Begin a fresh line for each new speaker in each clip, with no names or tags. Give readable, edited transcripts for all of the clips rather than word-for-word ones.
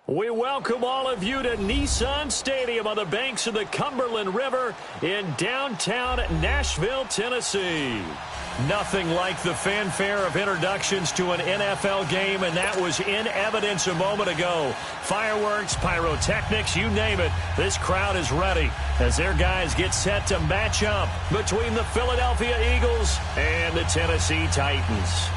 We welcome all of you to Nissan Stadium on the banks of the Cumberland River in downtown Nashville, Tennessee. Nothing like the fanfare of introductions to an NFL game, and that was in evidence a moment ago. Fireworks, pyrotechnics, you name it. This crowd is ready as their guys get set to match up between the Philadelphia Eagles and the Tennessee Titans.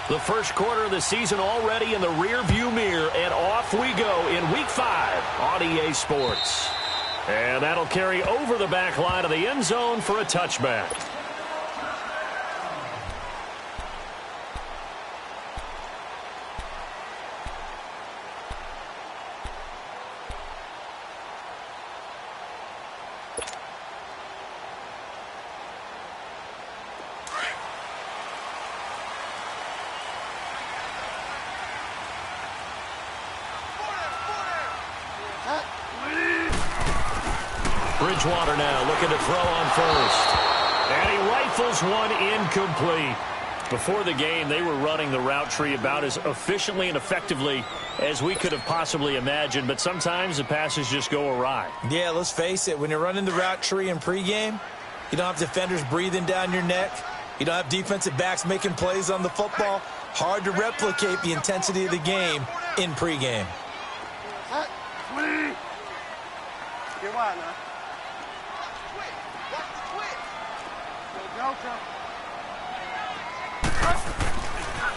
The first quarter of the season already in the rearview mirror, and off we go in Week 5 on EA Sports. And that'll carry over the back line of the end zone for a touchback. Bridgewater now looking to throw on first. And he rifles one incomplete. Before the game, they were running the route tree about as efficiently and effectively as we could have possibly imagined, but sometimes the passes just go awry.
Yeah, let's face it. When you're running the route tree in pregame, you don't have defenders breathing down your neck. You don't have defensive backs making plays on the football. Hard to replicate the intensity of the game in pregame.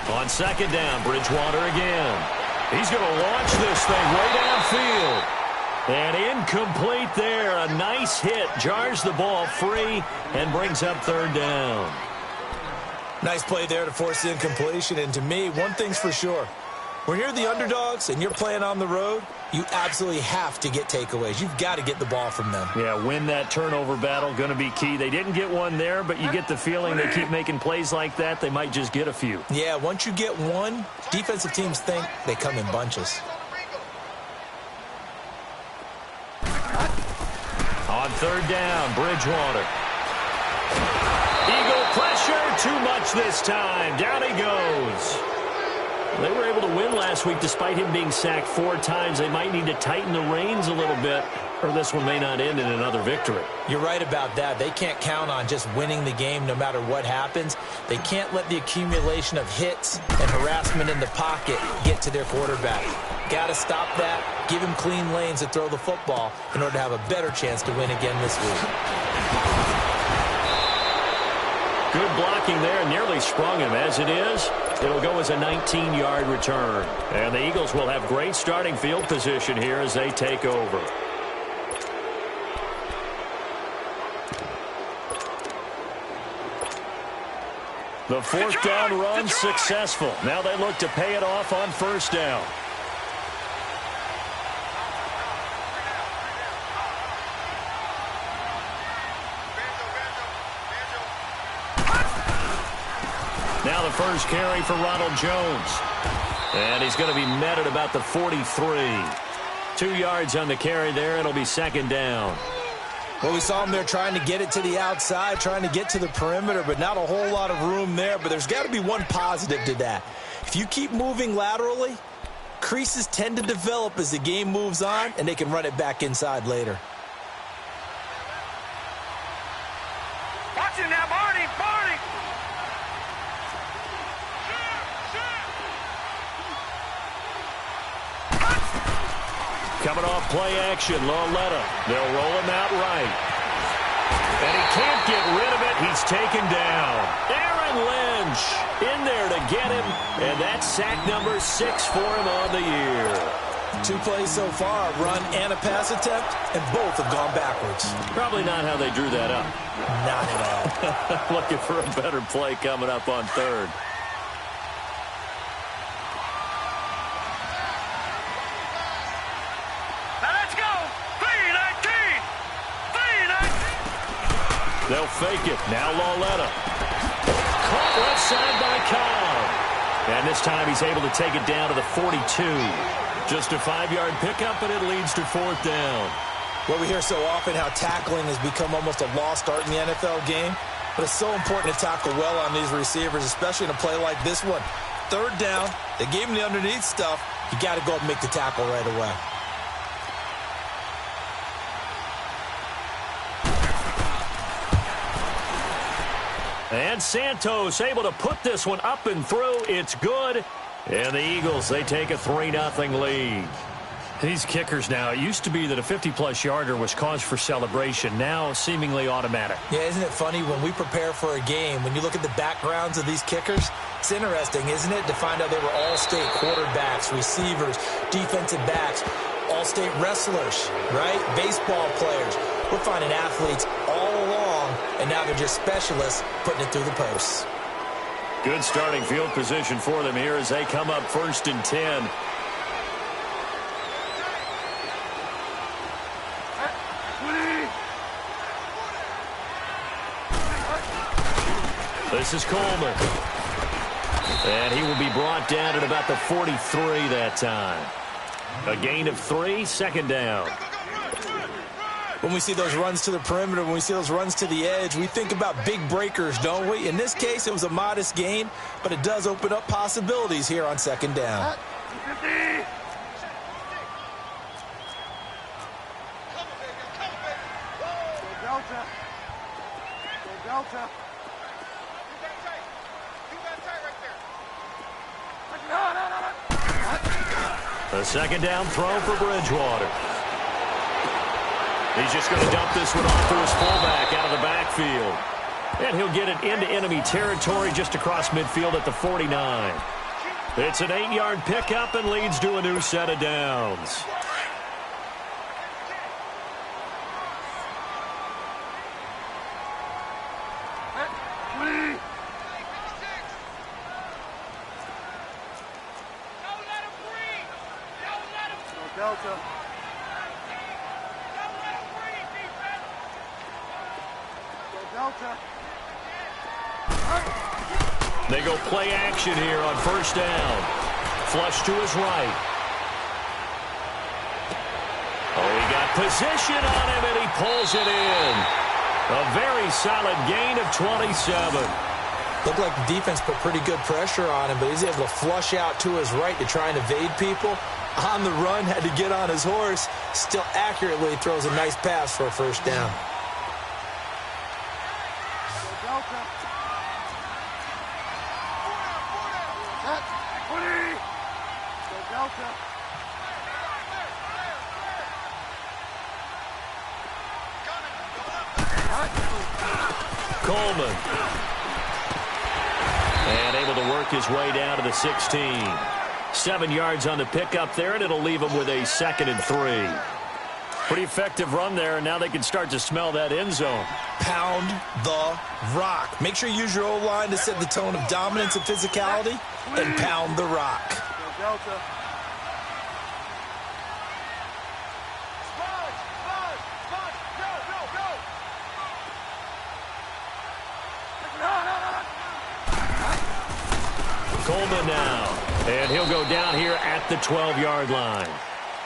On second down, Bridgewater again. He's going to launch this thing way downfield. And incomplete there. A nice hit. Jars the ball free and brings up third down.
Nice play there to force the incompletion. And to me, one thing's for sure. When you're the underdogs and you're playing on the road, you absolutely have to get takeaways. You've got to get the ball from them.
Yeah, win that turnover battle, going to be key. They didn't get one there, but you get the feeling they keep making plays like that, they might just get a few.
Yeah, once you get one, defensive teams think they come in bunches.
On third down, Bridgewater. Eagle pressure, too much this time. Down he goes. They were able to win last week despite him being sacked 4 times. They might need to tighten the reins a little bit, or this one may not end in another victory.
You're right about that. They can't count on just winning the game no matter what happens. They can't let the accumulation of hits and harassment in the pocket get to their quarterback. Got to stop that, give him clean lanes to throw the football in order to have a better chance to win again this week.
Good blocking there, nearly sprung him. As it is, it'll go as a 19-yard return. And the Eagles will have great starting field position here as they take over. The fourth down run successful. Now they look to pay it off on first down. Now the first carry for Ronald Jones. And he's going to be met at about the 43. 2 yards on the carry there. It'll be second down.
Well, we saw him there trying to get it to the outside, trying to get to the perimeter, but not a whole lot of room there. But there's got to be one positive to that. If you keep moving laterally, creases tend to develop as the game moves on, and they can run it back inside later.
Watch it now, Barney!
Coming off play action, Loletta. They'll roll him out right. And he can't get rid of it. He's taken down. Aaron Lynch in there to get him. And that's sack number 6 for him on the year.
2 plays so far, a run and a pass attempt, and both have gone backwards.
Probably not how they drew that up.
Not at all.
Looking for a better play coming up on third. They'll fake it. Now Loletta. Caught left side by Cobb. And this time he's able to take it down to the 42. Just a 5-yard pickup, and it leads to fourth down.
Well, we hear so often how tackling has become almost a lost art in the NFL game. But it's so important to tackle well on these receivers, especially in a play like this one. Third down, they gave him the underneath stuff. You got to go up and make the tackle right away.
And Santos able to put this one up and through. It's good. And the Eagles, they take a 3-0 lead. These kickers now, it used to be that a 50-plus yarder was cause for celebration. Now seemingly automatic.
Yeah, isn't it funny when we prepare for a game, when you look at the backgrounds of these kickers, it's interesting, isn't it, to find out they were all-state quarterbacks, receivers, defensive backs, all-state wrestlers, right? Baseball players. We're finding athletes all along, and now they're just specialists putting it through the posts.
Good starting field position for them here as they come up 1st and 10. This is Coleman. And he will be brought down at about the 43 that time. A gain of 3, 2nd down.
When we see those runs to the perimeter, when we see those runs to the edge, we think about big breakers, don't we? In this case, it was a modest gain, but it does open up possibilities here on 2nd down.
Delta.
A 2nd down throw for Bridgewater. He's just going to dump this one off to his fullback out of the backfield. And he'll get it into enemy territory just across midfield at the 49. It's an 8-yard pickup and leads to a new set of downs.
Delta. Delta.
They go play action here on 1st down. Flush to his right. Oh, he got position on him, and he pulls it in. A very solid gain of 27.
Looked like the defense put pretty good pressure on him, but he's able to flush out to his right to try and evade people. On the run, had to get on his horse. Still accurately throws a nice pass for a 1st down.
Coleman. And able to work his way down to the 16. 7 yards on the pickup there, and it'll leave him with a 2nd and 3. Pretty effective run there, and now they can start to smell that end zone.
Pound the rock. Make sure you use your O-line to set the tone of dominance and physicality, and pound the rock.
Delta.
Coleman now, and he'll go down here at the 12-yard line.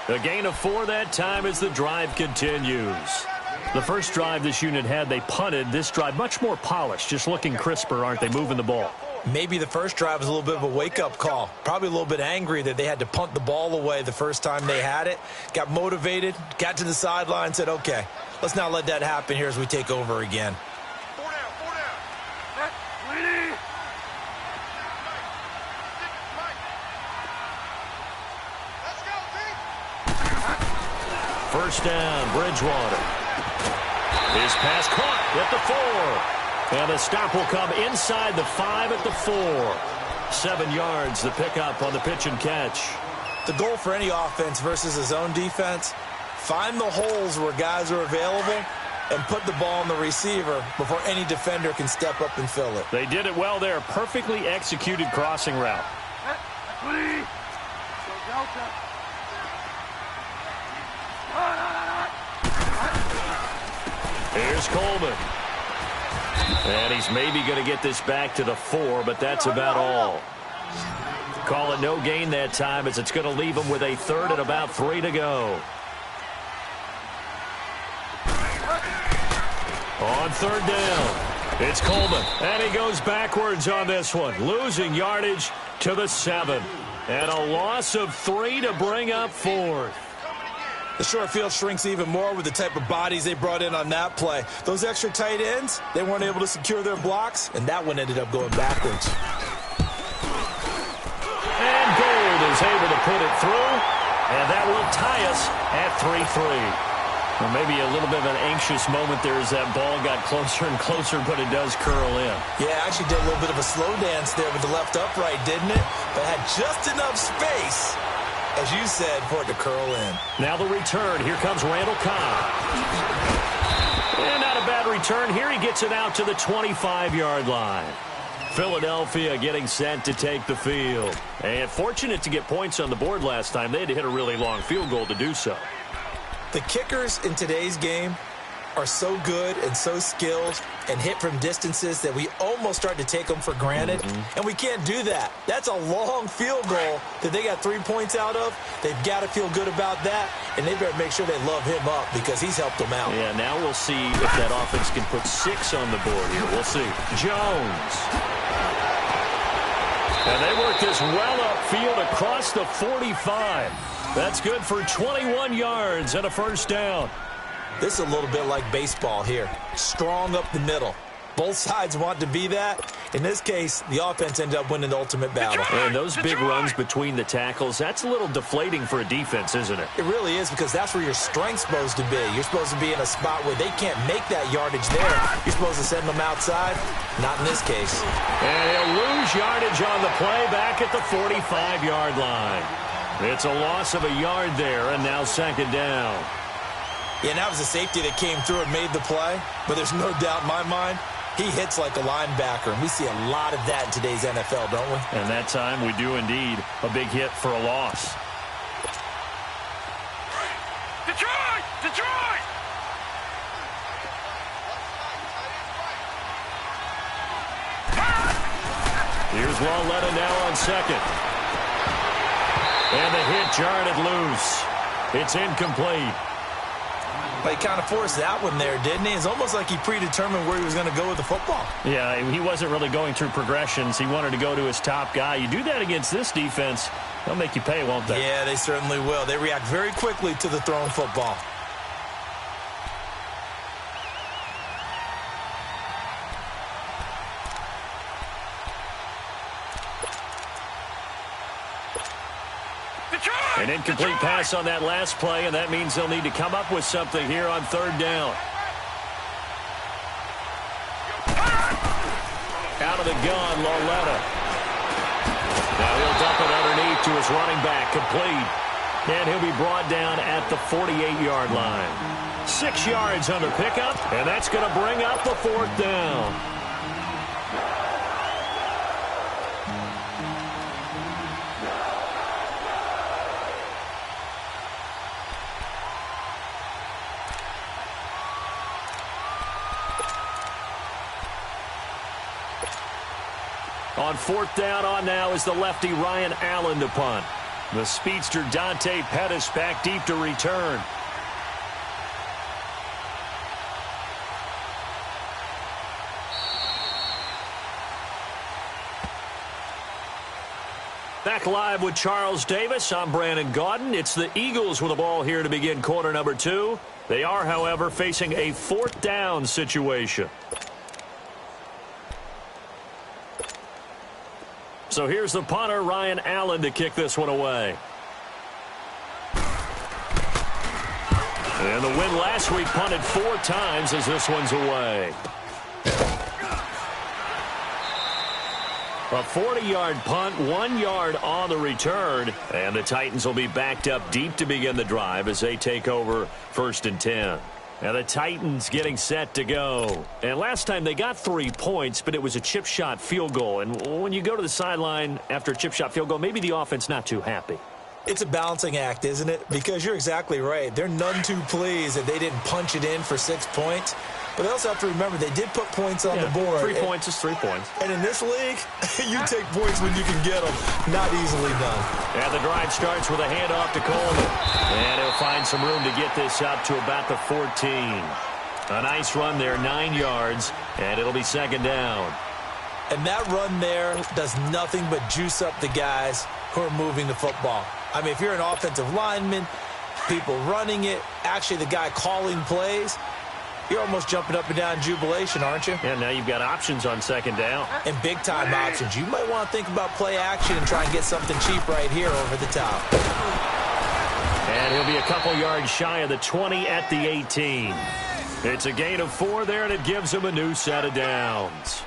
A gain of 4 that time as the drive continues. The first drive this unit had, they punted. This drive, much more polished, just looking crisper, aren't they, moving the ball?
Maybe the first drive was a little bit of a wake-up call. Probably a little bit angry that they had to punt the ball away the first time they had it. Got motivated, got to the sideline, said, okay, let's not let that happen here as we take over again.
4 down.
First down, Bridgewater. His pass caught at the 4. And the stop will come inside the 5 at the 4. 7 yards, the pickup on the pitch and catch.
The goal for any offense versus his own defense, find the holes where guys are available and put the ball on the receiver before any defender can step up and fill it.
They did it well there. Perfectly executed crossing route. Here's Coleman. And he's maybe going to get this back to the 4, but that's about all. Call it no gain that time as it's going to leave him with a 3rd and about 3 to go. On third down, it's Coleman, and he goes backwards on this one, losing yardage to the 7. And a loss of 3 to bring up 4th.
The short field shrinks even more with the type of bodies they brought in on that play. Those extra tight ends, they weren't able to secure their blocks, and that one ended up going backwards.
And Gold is able to put it through, and that will tie us at 3-3. Or maybe a little bit of an anxious moment there as that ball got closer and closer, but it does curl in.
Yeah, actually did a little bit of a slow dance there with the left upright, didn't it? But had just enough space, as you said, for it to curl in.
Now the return. Here comes Randall Cobb. And not a bad return here. He gets it out to the 25-yard line. Philadelphia getting set to take the field. And fortunate to get points on the board last time. They had to hit a really long field goal to do so.
The kickers in today's game are so good and so skilled and hit from distances that we almost start to take them for granted. And we can't do that. That's a long field goal that they got 3 points out of. They've got to feel good about that, and they better make sure they love him up because he's helped them out.
Yeah, now we'll see if that offense can put 6 on the board here. We'll see. Jones. And they work this well upfield across the 45. That's good for 21 yards and a first down.
This is a little bit like baseball here. Strong up the middle. Both sides want to be that. In this case, the offense ended up winning the ultimate battle.
And those big runs between the tackles, that's a little deflating for a defense, isn't it?
It really is, because that's where your strength's supposed to be. You're supposed to be in a spot where they can't make that yardage there. You're supposed to send them outside. Not in this case.
And he'll lose yardage on the play back at the 45-yard line. It's a loss of a yard there, and now second down.
Yeah, and that was a safety that came through and made the play. But there's no doubt in my mind, he hits like a linebacker. And we see a lot of that in today's NFL, don't we?
And that time we do indeed. A big hit for a loss.
Detroit! Detroit!
Here's Lauletta now on second. And the hit jarred it loose. It's incomplete.
But he kind of forced that one there, didn't he? It's almost like he predetermined where he was going to go with the football.
Yeah, he wasn't really going through progressions. He wanted to go to his top guy. You do that against this defense, they'll make you pay, won't they?
Yeah, they certainly will. They react very quickly to the thrown football.
An incomplete pass on that last play, and that means they'll need to come up with something here on third down. Out of the gun, Lauletta. Now he'll dump it underneath to his running back, complete. And he'll be brought down at the 48-yard line. 6 yards on the pickup, and that's going to bring up the fourth down. On fourth down on now is the lefty Ryan Allen to punt. The speedster Dante Pettis back deep to return. Back live with Charles Davis. I'm Brandon Gaudin. It's the Eagles with the ball here to begin quarter number 2. They are, however, facing a fourth down situation. So here's the punter, Ryan Allen, to kick this one away. And the win last week punted 4 times as this one's away. A 40-yard punt, 1 yard on the return. And the Titans will be backed up deep to begin the drive as they take over first and 10. Now the Titans getting set to go. And last time they got 3 points, but it was a chip shot field goal. And when you go to the sideline after a chip shot field goal, maybe the offense not too happy.
It's a balancing act, isn't it? Because you're exactly right. They're none too pleased that they didn't punch it in for 6 points. But they also have to remember they did put points on the board.
3 points is 3 points.
And in this league, you take points when you can get them. Not easily done.
And the drive starts with a handoff to Coleman. And he'll find some room to get this up to about the 14. A nice run there, 9 yards, and it'll be second down.
And that run there does nothing but juice up the guys who are moving the football. I mean, if you're an offensive lineman, people running it, actually the guy calling plays, you're almost jumping up and down in jubilation, aren't you?
And now you've got options on second down.
And big-time options. You might want to think about play action and try and get something cheap right here over the top.
And he'll be a couple yards shy of the 20 at the 18. It's a gain of 4 there, and it gives him a new set of downs.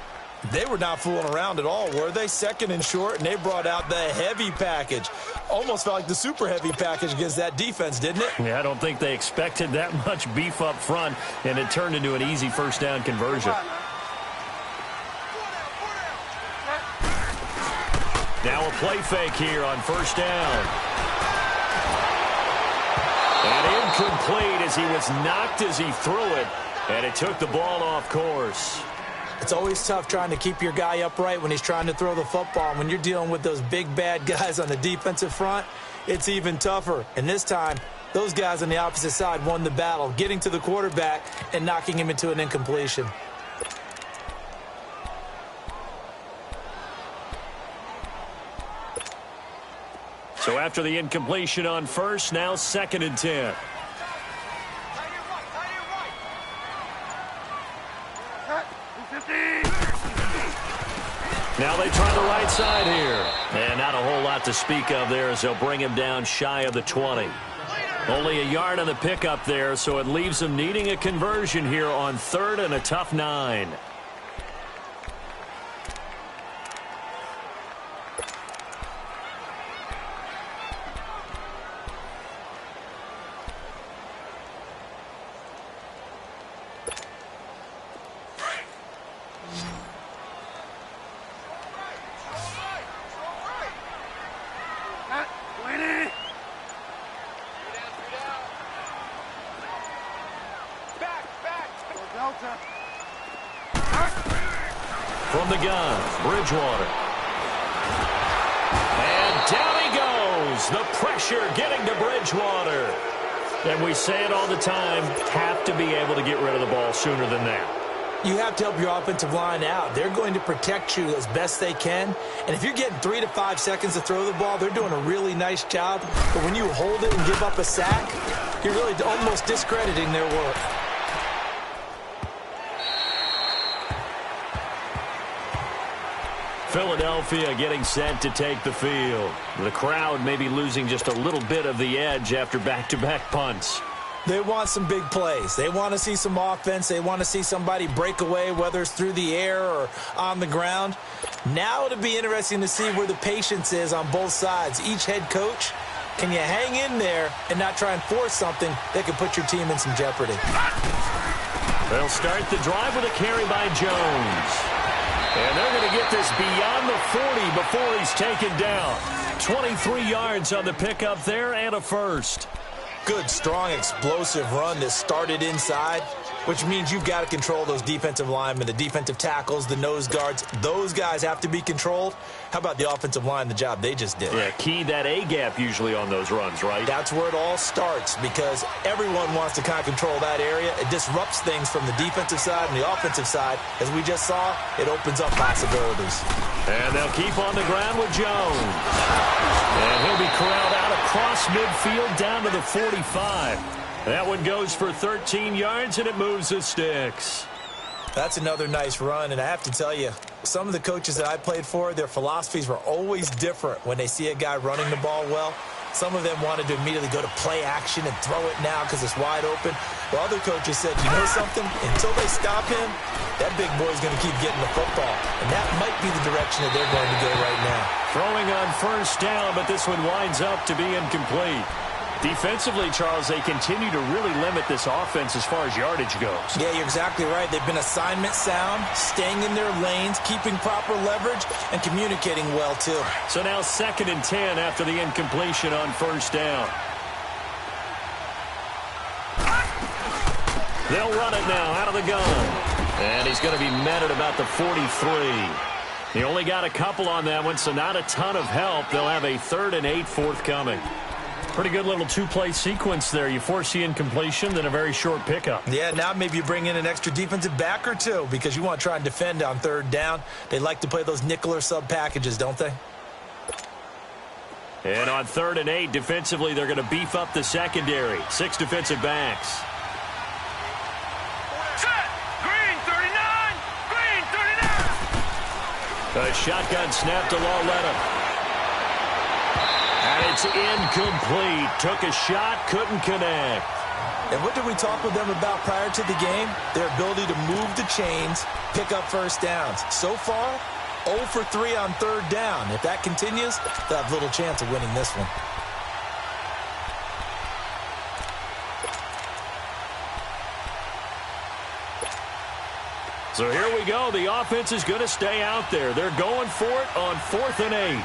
They were not fooling around at all, were they? Second and short, and they brought out the heavy package. Almost felt like the super heavy package against that defense, didn't it?
Yeah, I don't think they expected that much beef up front, and it turned into an easy first down conversion. Now a play fake here on first down. And incomplete as he was knocked as he threw it, and it took the ball off course.
It's always tough trying to keep your guy upright when he's trying to throw the football. And when you're dealing with those big, bad guys on the defensive front, it's even tougher. And this time, those guys on the opposite side won the battle, getting to the quarterback and knocking him into an incompletion.
So after the incompletion on first, now second and 10. Now they try the right side here. And not a whole lot to speak of there as they'll bring him down shy of the 20. Only a yard on the pickup there, so it leaves him needing a conversion here on third and a tough 9. From the gun, Bridgewater. And down he goes. The pressure getting to Bridgewater. And we say it all the time, have to be able to get rid of the ball sooner than that.
You have to help your offensive line out. They're going to protect you as best they can. And if you're getting 3 to 5 seconds to throw the ball, they're doing a really nice job. But when you hold it and give up a sack, you're really almost discrediting their work.
Philadelphia getting set to take the field. The crowd may be losing just a little bit of the edge after back-to-back punts.
They want some big plays. They want to see some offense. They want to see somebody break away, whether it's through the air or on the ground. Now it'll be interesting to see where the patience is on both sides. Each head coach, can you hang in there and not try and force something that could put your team in some jeopardy?
They'll start the drive with a carry by Jones. And they're going to get this beyond the 40 before he's taken down. 23 yards on the pickup there and a first.
Good, strong, explosive run that started inside, which means you've got to control those defensive linemen, the defensive tackles, the nose guards. Those guys have to be controlled. How about the offensive line, the job they just did?
Yeah, key that A-gap usually on those runs, right?
That's where it all starts because everyone wants to kind of control that area. It disrupts things from the defensive side and the offensive side. As we just saw, it opens up possibilities.
And they'll keep on the ground with Jones. And he'll be corralled out across midfield down to the 45. That one goes for 13 yards, and it moves the sticks.
That's another nice run, and I have to tell you, some of the coaches that I played for, their philosophies were always different when they see a guy running the ball well. Some of them wanted to immediately go to play action and throw it now because it's wide open. While other coaches said, you know something? Until they stop him, that big boy's going to keep getting the football. And that might be the direction that they're going to go right now.
Throwing on first down, but this one winds up to be incomplete. Defensively, Charles, they continue to really limit this offense as far as yardage goes.
Yeah, you're exactly right. They've been assignment sound, staying in their lanes, keeping proper leverage, and communicating well, too.
So now 2nd and 10 after the incompletion on first down. They'll run it now out of the gun. And he's going to be met at about the 43. He only got a couple on that one, so not a ton of help. They'll have a 3rd and 8 forthcoming. Pretty good little two-play sequence there. You force the incompletion, then a very short pickup.
Yeah, now maybe you bring in an extra defensive back or two because you want to try and defend on third down. They like to play those nickel or sub packages, don't they?
And on 3rd and 8, defensively, they're going to beef up the secondary. 6 defensive backs.
Set. Green 39. Green 39.
A shotgun snap to Lauletta. And it's incomplete. Took a shot, couldn't connect.
And what did we talk with them about prior to the game? Their ability to move the chains, pick up first downs. So far, 0 for 3 on 3rd down. If that continues, they'll have little chance of winning this one.
So here we go. The offense is going to stay out there. They're going for it on 4th and 8.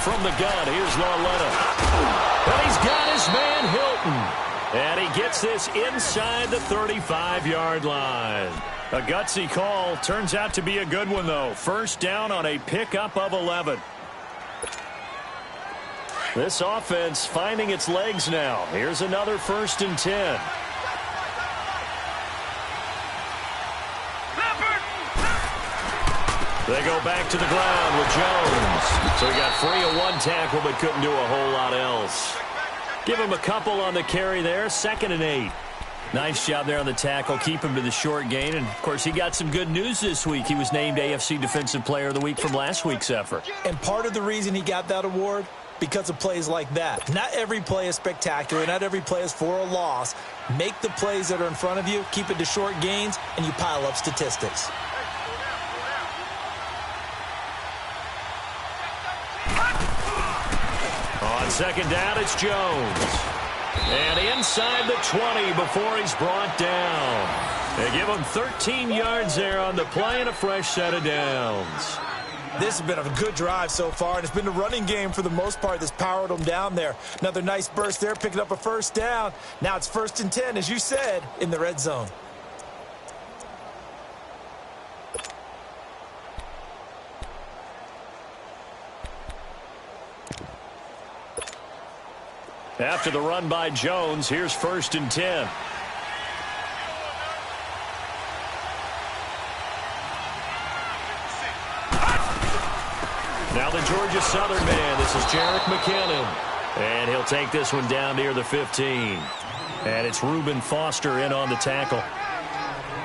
From the gun, here's Lauletta. And he's got his man Hilton. And he gets this inside the 35-yard line. A gutsy call. Turns out to be a good one, though. First down on a pickup of 11. This offense finding its legs now. Here's another 1st and 10. They go back to the ground with Jones. So he got free of one tackle but couldn't do a whole lot else. Give him a couple on the carry there. 2nd and 8. Nice job there on the tackle. Keep him to the short gain. And, of course, he got some good news this week. He was named AFC Defensive Player of the Week from last week's effort.
And part of the reason he got that award, because of plays like that. Not every play is spectacular. Not every play is for a loss. Make the plays that are in front of you, keep it to short gains, and you pile up statistics.
On 2nd down, it's Jones. And inside the 20 before he's brought down. They give him 13 yards there on the play and a fresh set of downs.
This has been a good drive so far, and it's been the running game for the most part that's powered them down there. Another nice burst there, picking up a first down. Now it's 1st and 10, as you said, in the red zone.
After the run by Jones, here's 1st and 10. Now the Georgia Southern man. This is Jerick McKinnon. And he'll take this one down near the 15. And it's Reuben Foster in on the tackle.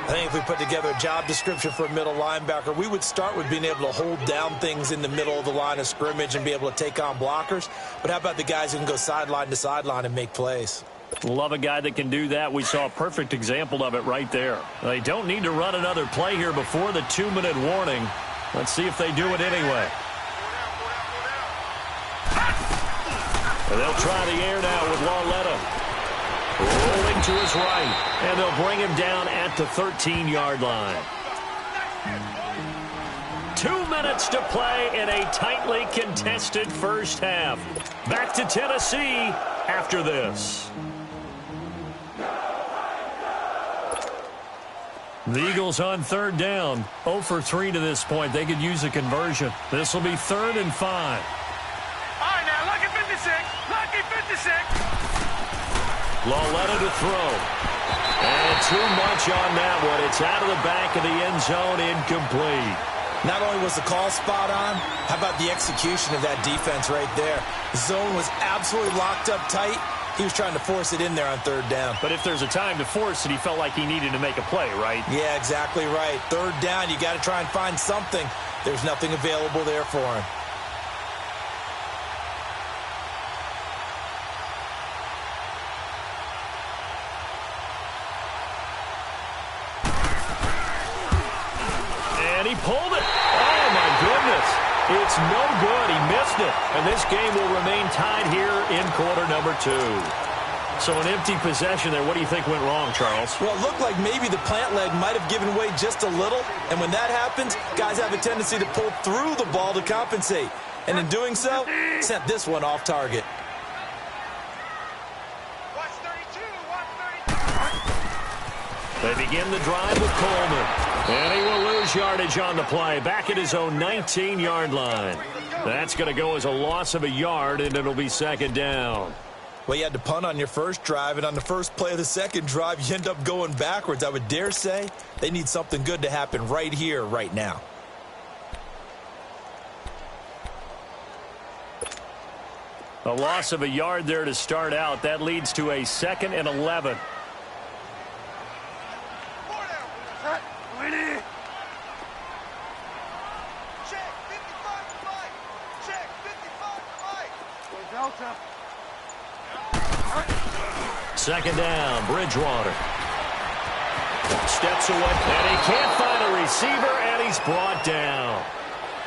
I think if we put together a job description for a middle linebacker, we would start with being able to hold down things in the middle of the line of scrimmage and be able to take on blockers. But how about the guys who can go sideline to sideline and make plays?
Love a guy that can do that. We saw a perfect example of it right there. They don't need to run another play here before the 2-minute warning. Let's see if they do it anyway. And they'll try the air now with Lauletta. Rolling to his right, and they'll bring him down at the 13-yard line. 2 minutes to play in a tightly contested first half. Back to Tennessee after this. The Eagles on 3rd down. 0 for 3 to this point. They could use a conversion. This will be 3rd and 5.
All right, now, lucky 56. Lucky 56.
Lauletta to throw. And too much on that one. It's out of the back of the end zone, incomplete.
Not only was the call spot on, how about the execution of that defense right there? The zone was absolutely locked up tight. He was trying to force it in there on 3rd down.
But if there's a time to force it, he felt like he needed to make a play, right?
Yeah, exactly right. 3rd down, you got to try and find something. There's nothing available there for him.
He pulled it. Oh, my goodness. It's no good. He missed it. And this game will remain tied here in quarter number 2. So an empty possession there. What do you think went wrong, Charles?
Well, it looked like maybe the plant leg might have given way just a little. And when that happens, guys have a tendency to pull through the ball to compensate. And in doing so, sent this one off target.
They begin the drive with Coleman. And he will lose yardage on the play. Back at his own 19-yard line. That's going to go as a loss of a yard, and it'll be second down.
Well, you had to punt on your first drive, and on the first play of the second drive, you end up going backwards. I would dare say they need something good to happen right here, right now.
A loss of a yard there to start out. That leads to a 2nd and 11. Second down, Bridgewater. Steps away, and he can't find a receiver, and he's brought down.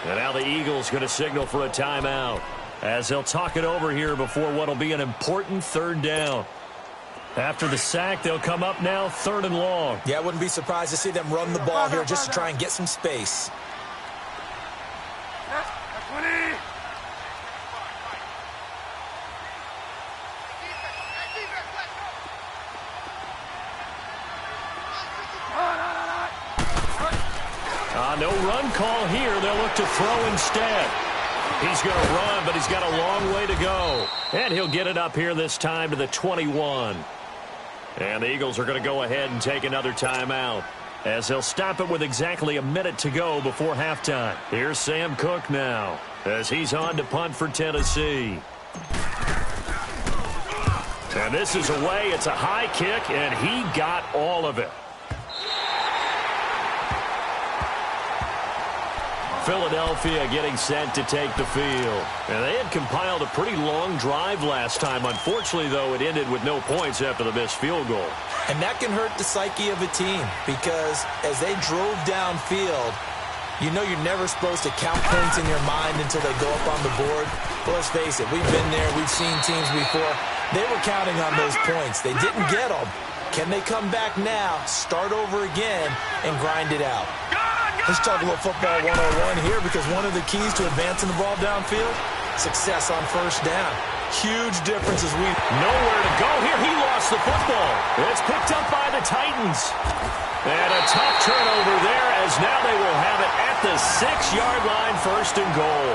And now the Eagles going to signal for a timeout, as they'll talk it over here before what will be an important third down. After the sack, they'll come up now 3rd and long.
Yeah, I wouldn't be surprised to see them run the ball here just to try and get some space.
No run call here. They'll look to throw instead. He's going to run, but he's got a long way to go. And he'll get it up here this time to the 21. And the Eagles are going to go ahead and take another timeout, as they'll stop it with exactly a minute to go before halftime. Here's Sam Cook now, as he's on to punt for Tennessee. And this is away. It's a high kick, and he got all of it. Philadelphia getting set to take the field. And they had compiled a pretty long drive last time. Unfortunately, though, it ended with no points after the missed field goal.
And that can hurt the psyche of a team, because as they drove downfield, you know you're never supposed to count points in your mind until they go up on the board. But let's face it, we've been there. We've seen teams before. They were counting on those points. They didn't get them. Can they come back now, start over again, and grind it out? Let's talk a little football 101 here, because one of the keys to advancing the ball downfield, success on first down. Huge difference as we...
Nowhere to go here. He lost the football. It's picked up by the Titans. And a tough turnover there, as now they will have it at the 6-yard line, 1st and goal.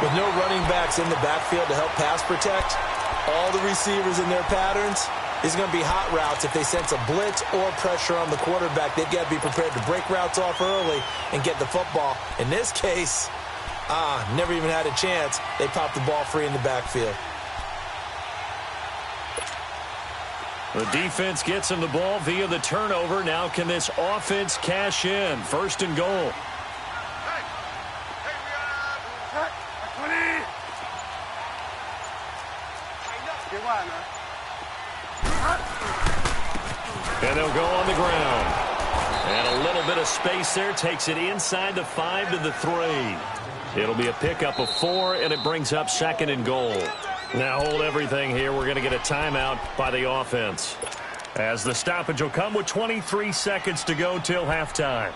With no running backs in the backfield to help pass protect, all the receivers in their patterns, is going to be hot routes. If they sense a blitz or pressure on the quarterback, they've got to be prepared to break routes off early and get the football. In this case, never even had a chance. They popped the ball free in the backfield.
The defense gets him the ball via the turnover. Now can this offense cash in? 1st and goal. And they'll go on the ground. And a little bit of space there takes it inside the 5 to the 3. It'll be a pickup of 4, and it brings up 2nd and goal. Now hold everything here. We're going to get a timeout by the offense, as the stoppage will come with 23 seconds to go till halftime.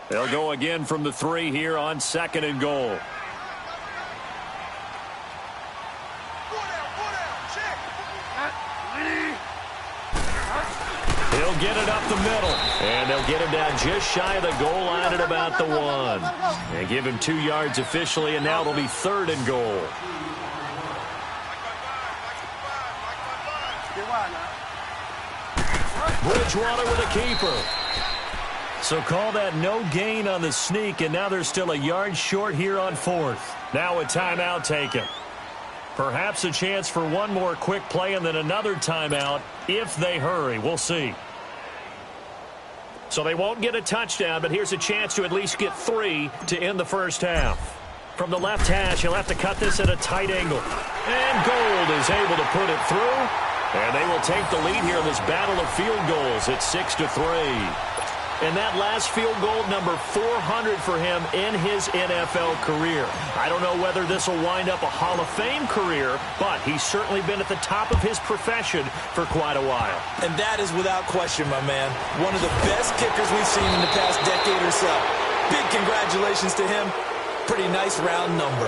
They'll go again from the 3 here on 2nd and goal. He'll get it up the middle, and they'll get him down just shy of the goal line at about the 1. And give him 2 yards officially, and now it'll be 3rd and goal. Bridgewater with a keeper. So call that no gain on the sneak, and now they're still a yard short here on 4th. Now a timeout taken. Perhaps a chance for one more quick play and then another timeout if they hurry. We'll see. So they won't get a touchdown, but here's a chance to at least get 3 to end the first half. From the left hash, he'll have to cut this at a tight angle. And Gold is able to put it through. And they will take the lead here in this battle of field goals. It's 6-3. And that last field goal, number 400 for him in his NFL career. I don't know whether this will wind up a Hall of Fame career, but he's certainly been at the top of his profession for quite a while.
And that is without question, my man. One of the best kickers we've seen in the past decade or so. Big congratulations to him. Pretty nice round number.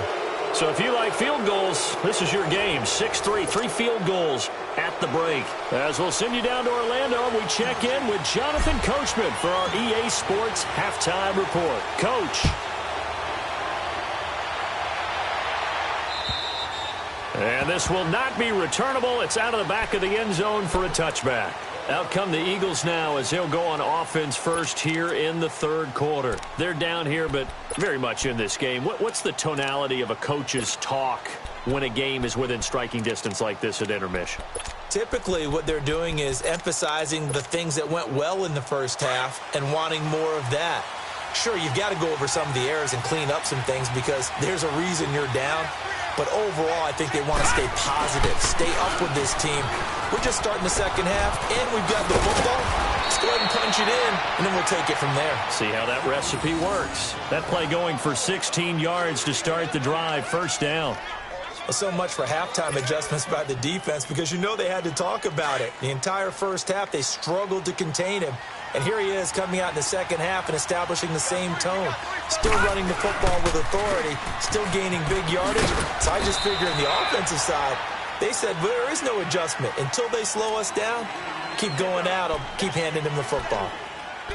So if you like field goals, this is your game. 6-3, 3 field goals at the break. As we'll send you down to Orlando, we check in with Jonathan Coachman for our EA Sports Halftime Report. Coach. And this will not be returnable. It's out of the back of the end zone for a touchback. Out come the Eagles now as they'll go on offense first here in the third quarter. They're down here, but very much in this game. What's the tonality of a coach's talk when a game is within striking distance like this at intermission?
Typically, what they're doing is emphasizing the things that went well in the first half and wanting more of that. Sure, you've got to go over some of the errors and clean up some things because there's a reason you're down. But overall, I think they want to stay positive, stay up with this team. We're just starting the second half, and we've got the football. Let's go ahead and punch it in, and then we'll take it from there.
See how that recipe works. That play going for 16 yards to start the drive, first down.
Well, so much for halftime adjustments by the defense because you know they had to talk about it. The entire first half, they struggled to contain him. And here he is coming out in the second half and establishing the same tone. Still running the football with authority, still gaining big yardage. So I just figure on the offensive side, they said, well, there is no adjustment. Until they slow us down, keep going out, I'll keep handing him the football.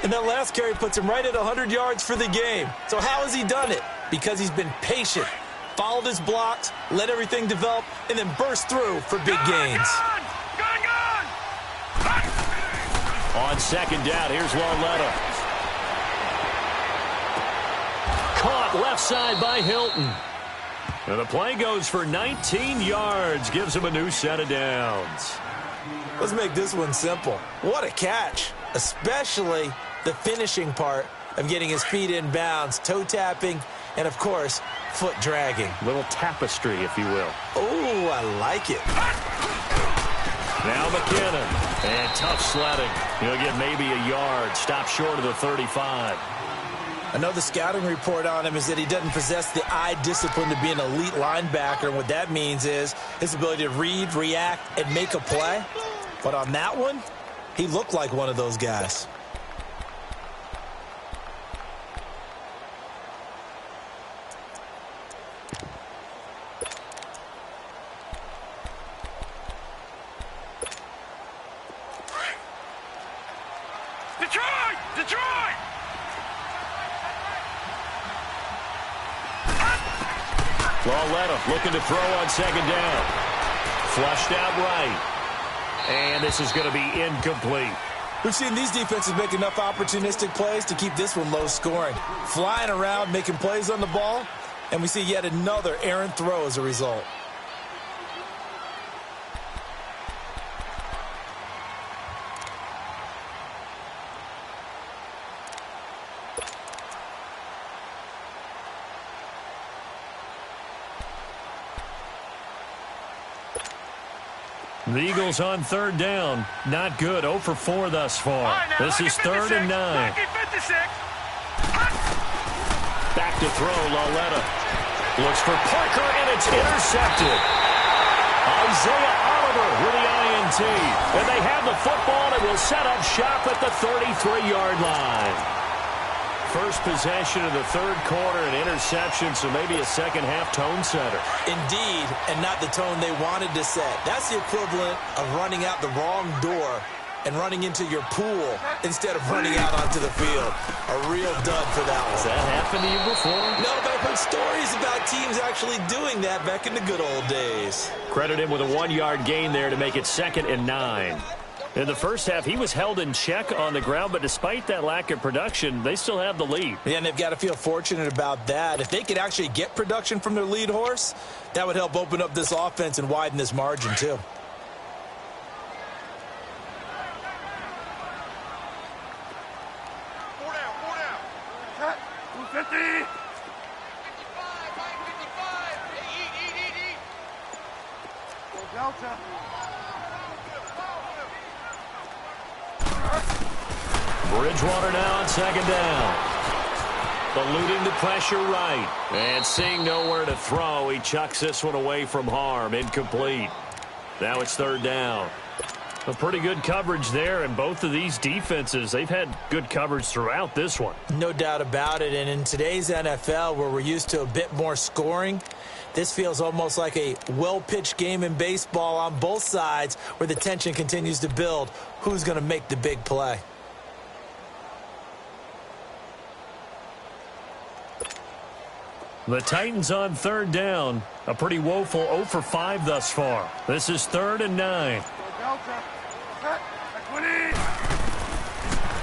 And that last carry puts him right at 100 yards for the game. So how has he done it? Because he's been patient, followed his blocks, let everything develop, and then burst through for big gains.
On second down, here's Lauletta. Caught left side by Hilton. And the play goes for 19 yards, gives him a new set of downs.
Let's make this one simple. What a catch, especially the finishing part of getting his feet in bounds, toe tapping, and, of course, foot dragging.
Little tapestry, if you will.
Oh, I like it.
Now McKinnon. And tough sledding. He'll get maybe a yard. Stop short of the 35.
Another scouting report on him is that he doesn't possess the eye discipline to be an elite linebacker. And what that means is his ability to read, react, and make a play. But on that one, he looked like one of those guys.
Detroit!
Lauletta looking to throw on second down. Flushed out right. And this is going to be incomplete.
We've seen these defenses make enough opportunistic plays to keep this one low scoring. Flying around, making plays on the ball, and we see yet another errant throw as a result.
The Eagles on third down. Not good. 0 for 4 thus far. This is 3rd and 9. Back to throw, Lauletta. Looks for Parker, and it's intercepted. Isaiah Oliver with the INT. And they have the football and will set up shop at the 33-yard line. First possession of the third quarter, an interception, so maybe a second-half tone setter.
Indeed, and not the tone they wanted to set. That's the equivalent of running out the wrong door and running into your pool instead of running out onto the field. A real dud for that one.
Has that happened to you before?
No, but I've heard stories about teams actually doing that back in the good old days.
Credit him with a 1-yard gain there to make it 2nd and 9. In the first half, he was held in check on the ground, but despite that lack of production, they still have the lead.
Yeah, and they've got to feel fortunate about that. If they could actually get production from their lead horse, that would help open up this offense and widen this margin, too.
Four down. Cut. 250. 55. Eat. Go Delta.
Bridgewater now on second down. Eluding the pressure right. And seeing nowhere to throw, he chucks this one away from harm. Incomplete. Now it's 3rd down. A pretty good coverage there, and both of these defenses, they've had good coverage throughout this one.
No doubt about it, and in today's NFL, where we're used to a bit more scoring, This feels almost like a well-pitched game in baseball on both sides where the tension continues to build. Who's going to make the big play?
The Titans on third down. A pretty woeful 0 for 5 thus far. This is 3rd and 9.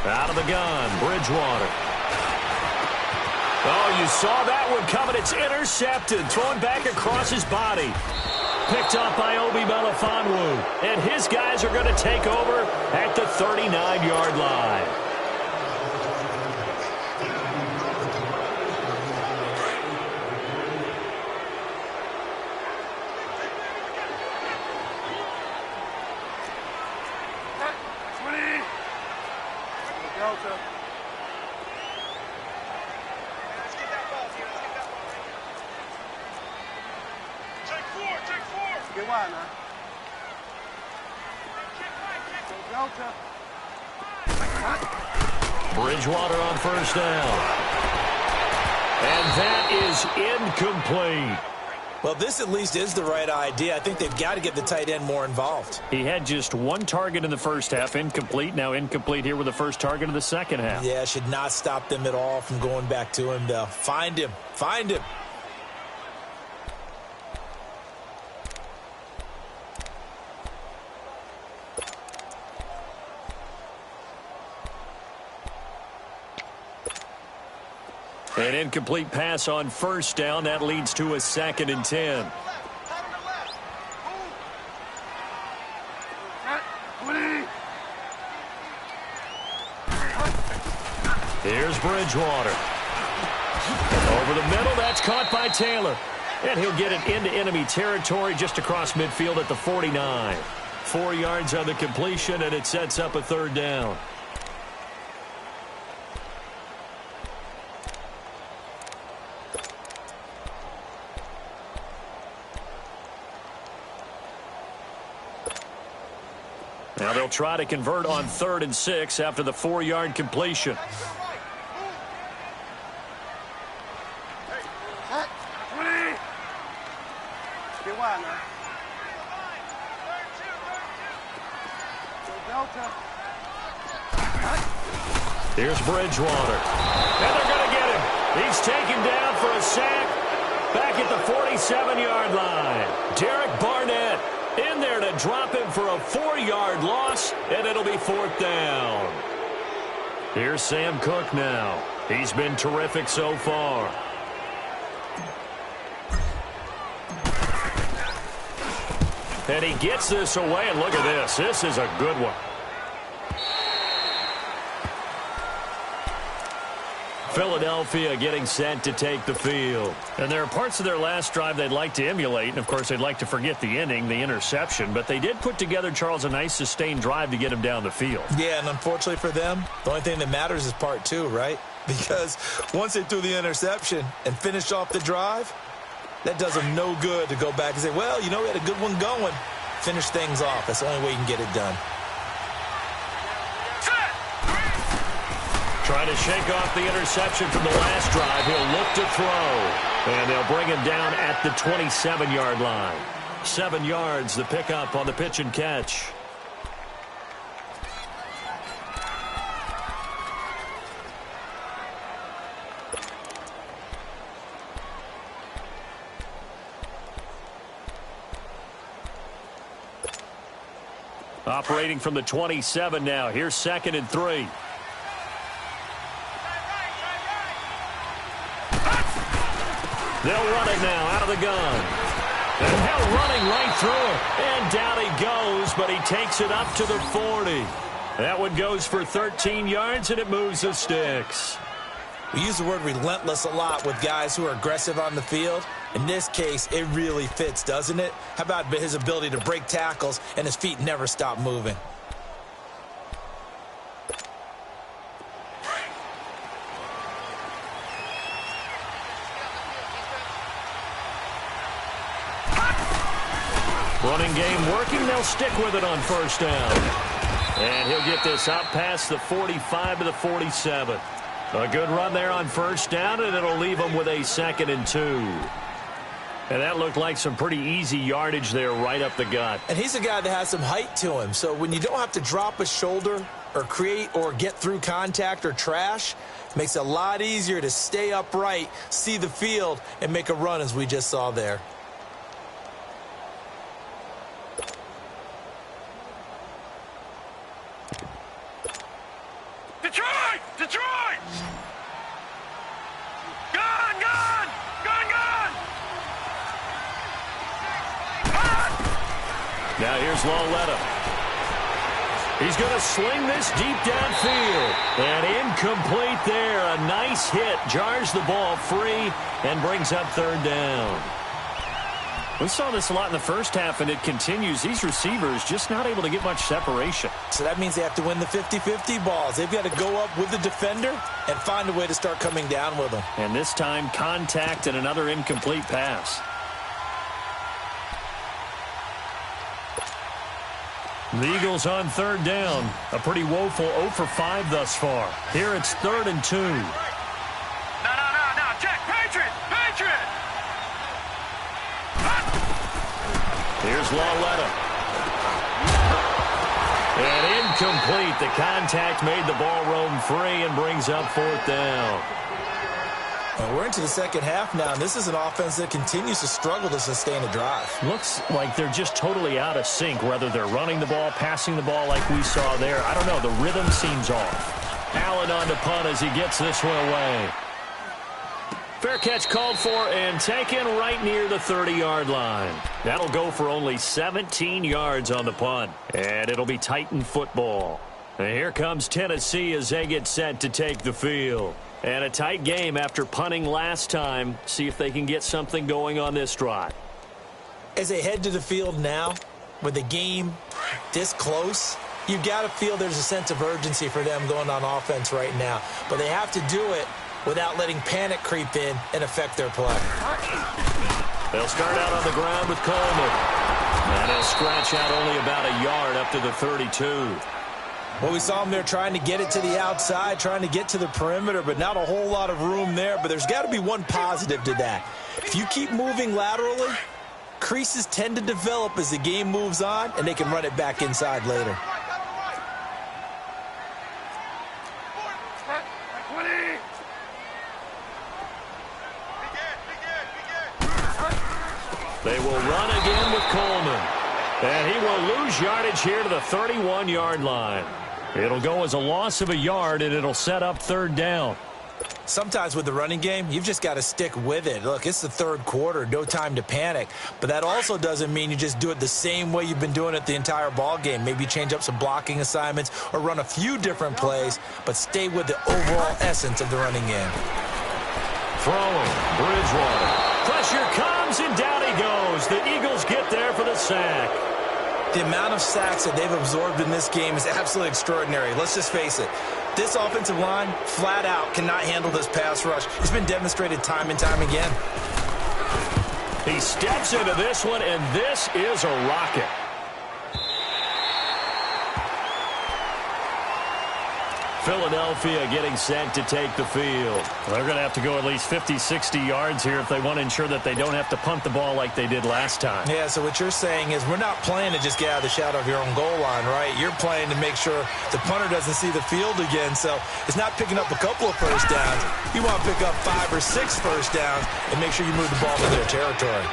Out of the gun, Bridgewater. Oh, you saw that one coming. It's intercepted. Thrown back across his body. Picked up by Obi Melifonwu. And his guys are going to take over at the 39-yard line. Bridgewater on first down. And that is incomplete.
Well, this at least is the right idea. I think they've got to get the tight end more involved.
He had just 1 target in the first half, incomplete. Now incomplete here with the first target of the second half.
Yeah, should not stop them at all from going back to him, though. Find him. Find him.
An incomplete pass on first down. That leads to a 2nd and 10. Here's Bridgewater. Over the middle. That's caught by Taylor. And he'll get it into enemy territory just across midfield at the 49. 4 yards on the completion, and it sets up a 3rd down. Now they'll try to convert on 3rd and 6 after the 4-yard completion. Here's Bridgewater. And they're going to get him. He's taken down for a sack back at the 47-yard line. Derek Barnett in there to drop him for a 4-yard loss, and it'll be 4th down. Here's Sam Cook now. He's been terrific so far. And he gets this away, and look at this. This is a good one. Philadelphia getting set to take the field. And there are parts of their last drive they'd like to emulate. And, of course, they'd like to forget the inning, the interception. But they did put together, Charles, a nice sustained drive to get him down the field.
Yeah, and unfortunately for them, the only thing that matters is part 2, right? Because once they threw the interception and finished off the drive, that does them no good to go back and say, well, you know, we had a good one going. Finish things off. That's the only way you can get it done.
Trying to shake off the interception from the last drive. He'll look to throw. And they'll bring him down at the 27-yard line. 7 yards, the pickup on the pitch and catch. Operating from the 27 now. Here's 2nd and 3. They'll run it now out of the gun. And now running right through it. And down he goes, but he takes it up to the 40. That one goes for 13 yards, and it moves the sticks.
We use the word relentless a lot with guys who are aggressive on the field. In this case, it really fits, doesn't it? How about his ability to break tackles and his feet never stop moving?
Running game working. They'll stick with it on first down. And he'll get this out past the 45 to the 47. A good run there on first down, and it'll leave him with a 2nd and 2. And that looked like some pretty easy yardage there right up the gut.
And he's a guy that has some height to him. So when you don't have to drop a shoulder or create or get through contact or trash, it makes it a lot easier to stay upright, see the field, and make a run as we just saw there.
Detroit! Detroit! Gone! Gone! Gone! Gone!
Now here's Loletta. He's going to sling this deep downfield. And incomplete there. A nice hit. Jars the ball free and brings up third down. We saw this a lot in the first half, and it continues. These receivers just not able to get much separation.
So that means they have to win the 50-50 balls. They've got to go up with the defender and find a way to start coming down with them.
And this time, contact and another incomplete pass. The Eagles on third down. A pretty woeful 0 for 5 thus far. Here it's 3rd and 2.
No. Check. Patriot! Patriot!
Here's Loletta. And incomplete. The contact made the ball roam free and brings up 4th down.
And we're into the second half now, and this is an offense that continues to struggle to sustain a drive.
Looks like they're just totally out of sync, whether they're running the ball, passing the ball like we saw there. I don't know. The rhythm seems off. Allen on to punt as he gets this one away. Fair catch called for and taken right near the 30-yard line. That'll go for only 17 yards on the punt. And it'll be Titan football. And here comes Tennessee as they get set to take the field. And a tight game after punting last time. See if they can get something going on this drive.
As they head to the field now, with the game this close, you've got to feel there's a sense of urgency for them going on offense right now. But they have to do it without letting panic creep in and affect their play.
They'll start out on the ground with Coleman. And he'll scratch out only about a yard up to the 32.
Well, we saw him there trying to get it to the outside, trying to get to the perimeter, but not a whole lot of room there. But there's got to be one positive to that. If you keep moving laterally, creases tend to develop as the game moves on, and they can run it back inside later.
They will run again with Coleman. And he will lose yardage here to the 31-yard line. It'll go as a loss of a yard, and it'll set up 3rd down.
Sometimes with the running game, you've just got to stick with it. Look, it's the 3rd quarter, no time to panic. But that also doesn't mean you just do it the same way you've been doing it the entire ball game. Maybe change up some blocking assignments or run a few different plays, but stay with the overall essence of the running game.
Throwing, Bridgewater. Pressure comes, and down he goes. The Eagles get there for the sack.
The amount of sacks that they've absorbed in this game is absolutely extraordinary. Let's just face it. This offensive line, flat out, cannot handle this pass rush. It's been demonstrated time and time again.
He steps into this one, and this is a rocket. Philadelphia getting set to take the field. They're going to have to go at least 50, 60 yards here if they want to ensure that they don't have to punt the ball like they did last time.
Yeah, so what you're saying is we're not playing to just get out of the shadow of your own goal line, right? You're playing to make sure the punter doesn't see the field again. So it's not picking up a couple of first downs. You want to pick up 5 or 6 first downs and make sure you move the ball to their territory.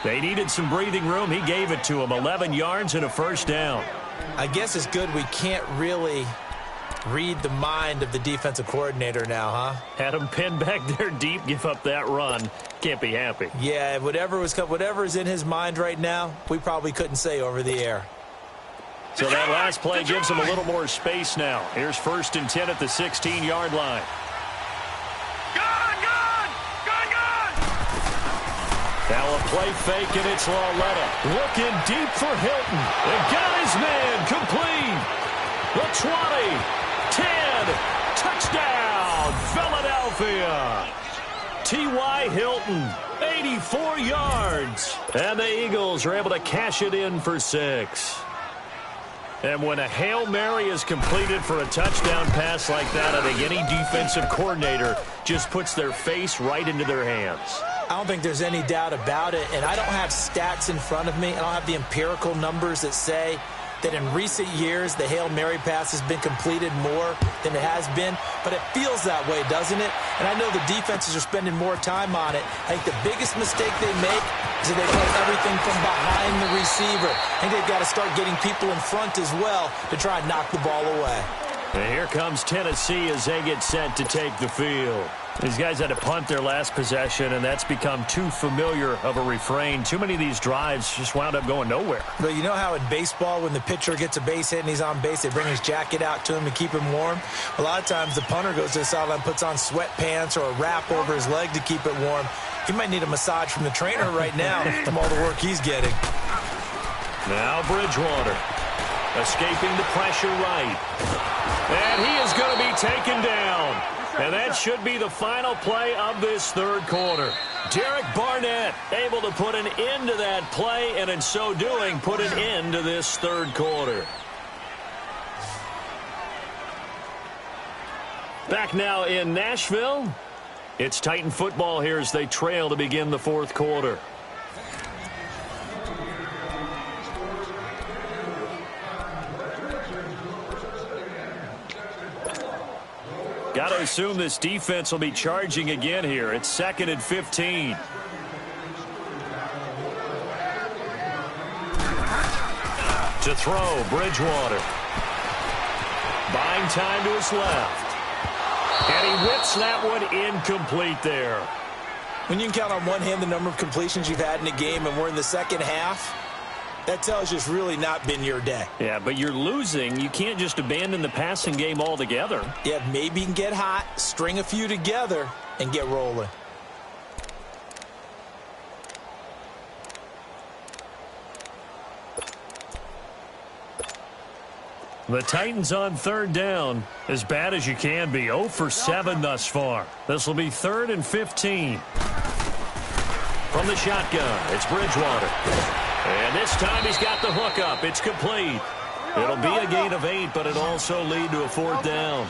They needed some breathing room. He gave it to them. 11 yards and a first down.
I guess it's good we can't really read the mind of the defensive coordinator now, huh?
Had him pinned back there deep, give up that run. Can't be happy.
Yeah, whatever is in his mind right now, we probably couldn't say over the air.
So that last play gives him a little more space now. Here's 1st and 10 at the 16-yard line. Now a play fake, and it's Loletta. Looking deep for Hilton. And got his man complete. The 20, 10, touchdown, Philadelphia. T.Y. Hilton, 84 yards. And the Eagles are able to cash it in for 6. And when a Hail Mary is completed for a touchdown pass like that, I think any defensive coordinator just puts their face right into their hands.
I don't think there's any doubt about it, and I don't have stats in front of me. I don't have the empirical numbers that say that in recent years the Hail Mary pass has been completed more than it has been, but it feels that way, doesn't it? And I know the defenses are spending more time on it. I think the biggest mistake they make is that they play everything from behind the receiver. I think they've got to start getting people in front as well to try and knock the ball away.
And here comes Tennessee as they get set to take the field. These guys had to punt their last possession, and that's become too familiar of a refrain. Too many of these drives just wound up going nowhere.
But you know how in baseball, when the pitcher gets a base hit and he's on base, they bring his jacket out to him to keep him warm? A lot of times the punter goes to the sideline, puts on sweatpants or a wrap over his leg to keep it warm. He might need a massage from the trainer right now from all the work he's getting.
Now Bridgewater escaping the pressure right. And he is going to be taken down. And that should be the final play of this third quarter. Derek Barnett able to put an end to that play, and in so doing, put an end to this third quarter. Back now in Nashville. It's Titan football here as they trail to begin the fourth quarter. Got to assume this defense will be charging again here. It's 2nd and 15. To throw, Bridgewater. Buying time to his left. And he whips that one incomplete there.
When you can count on one hand the number of completions you've had in a game and we're in the second half, that tells you it's really not been your day.
Yeah, but you're losing. You can't just abandon the passing game altogether.
Yeah, maybe you can get hot, string a few together, and get rolling.
The Titans on third down, as bad as you can be. 0 for 7 thus far. This will be 3rd and 15. From the shotgun, it's Bridgewater. And this time he's got the hook up. It's complete. It'll be a gain of 8, but it'll also lead to a 4th down.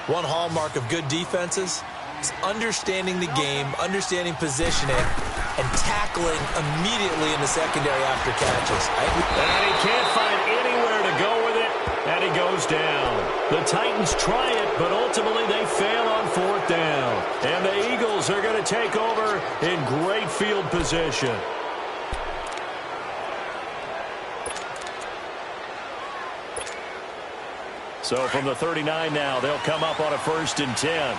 One hallmark of good defenses is understanding the game, understanding positioning, and tackling immediately in the secondary after catches.
And he can't find anywhere to go with it, and he goes down. The Titans try it, but ultimately they fail on 4th down. And the Eagles are going to take over in great field position. So from the 39 now, they'll come up on a 1st and 10.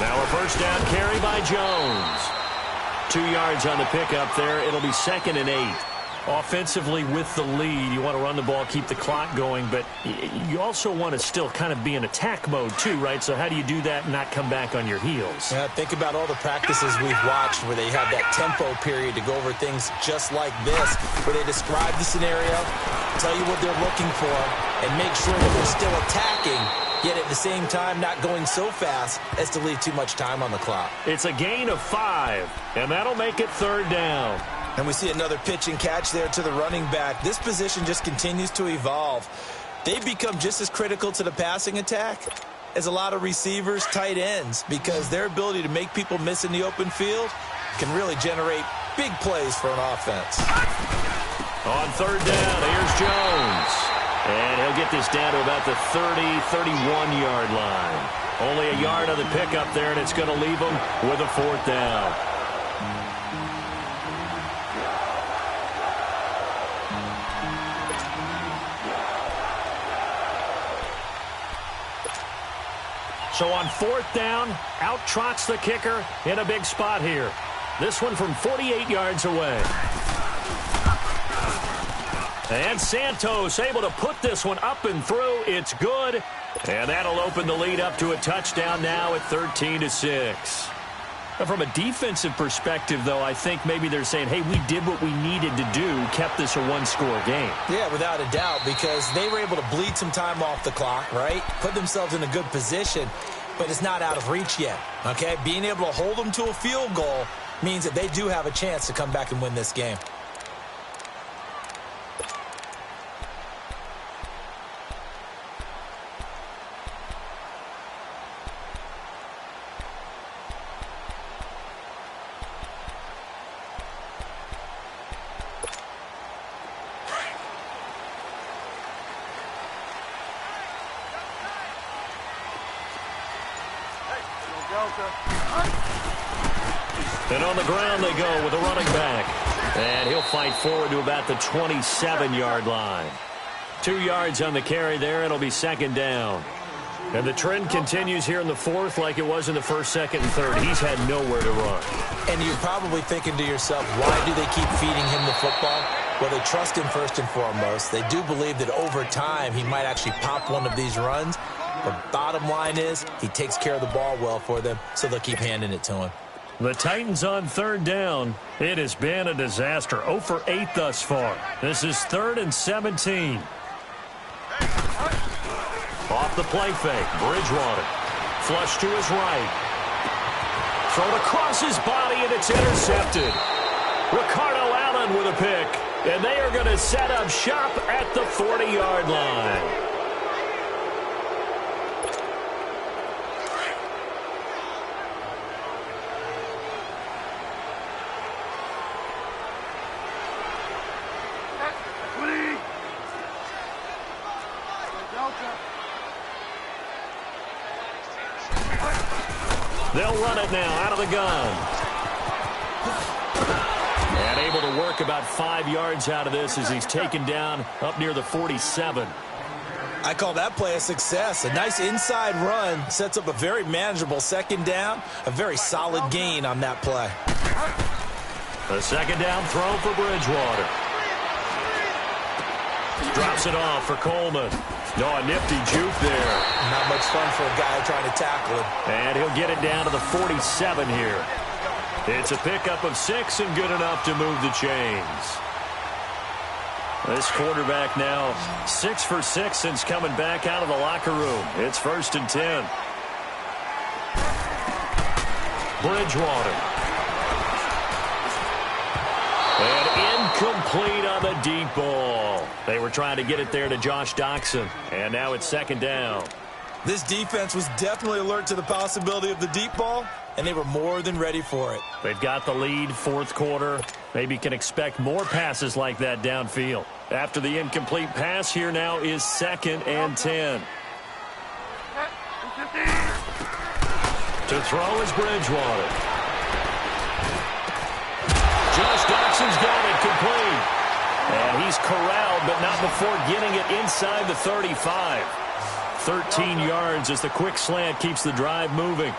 Now a 1st down carry by Jones. 2 yards on the pickup there. It'll be 2nd and 8. Offensively with the lead, you want to run the ball, keep the clock going, but you also want to still kind of be in attack mode too, right? So how do you do that and not come back on your heels?
Yeah, think about all the practices we've watched where they have that tempo period to go over things just like this, where they describe the scenario, tell you what they're looking for, and make sure that they're still attacking, yet at the same time not going so fast as to leave too much time on the clock.
It's a gain of 5, and that'll make it 3rd down.
And we see another pitch and catch there to the running back. This position just continues to evolve. They've become just as critical to the passing attack as a lot of receivers, tight ends, because their ability to make people miss in the open field can really generate big plays for an offense.
On 3rd down, here's Jones. And he'll get this down to about the 30, 31-yard line. Only a yard on the pickup there, and it's going to leave him with a 4th down. So on 4th down, out trots the kicker in a big spot here. This one from 48 yards away. And Santos able to put this one up and through. It's good. And that'll open the lead up to a touchdown now at 13-6. From a defensive perspective, though, I think maybe they're saying, hey, we did what we needed to do, kept this a 1-score game.
Yeah, without a doubt, because they were able to bleed some time off the clock, right? Put themselves in a good position, but it's not out of reach yet, okay? Being able to hold them to a field goal means that they do have a chance to come back and win this game.
And on the ground they go with a running back. And he'll fight forward to about the 27-yard line. 2 yards on the carry there. It'll be second down. And the trend continues here in the fourth like it was in the first, second, and third. He's had nowhere to run.
And you're probably thinking to yourself, why do they keep feeding him the football? Well, they trust him first and foremost. They do believe that over time he might actually pop one of these runs. But bottom line is he takes care of the ball well for them, so they'll keep handing it to him.
The Titans on third down. It has been a disaster. 0 for 8 thus far. This is 3rd and 17. Off the play fake. Bridgewater. Flush to his right. Thrown across his body, and it's intercepted. Ricardo Allen with a pick. And they are going to set up shop at the 40-yard line. They'll run it now out of the gun. And able to work about 5 yards out of this as he's taken down up near the 47.
I call that play a success. A nice inside run sets up a very manageable second down. A very solid gain on that play.
A second down throw for Bridgewater. Drops it off for Coleman. No, a nifty juke there.
Not much fun for a guy trying to tackle him.
And he'll get it down to the 47 here. It's a pickup of 6 and good enough to move the chains. This quarterback now 6 for 6 since coming back out of the locker room. It's 1st and 10. Bridgewater. And incomplete on the deep ball. They were trying to get it there to Josh Doxson. And now it's 2nd down.
This defense was definitely alert to the possibility of the deep ball, and they were more than ready for it.
They've got the lead, 4th quarter. Maybe can expect more passes like that downfield. After the incomplete pass, here now is 2nd and 10. To throw is Bridgewater. Josh Doxson's got it complete. And he's corralled, but not before getting it inside the 35. 13 yards as the quick slant keeps the drive moving.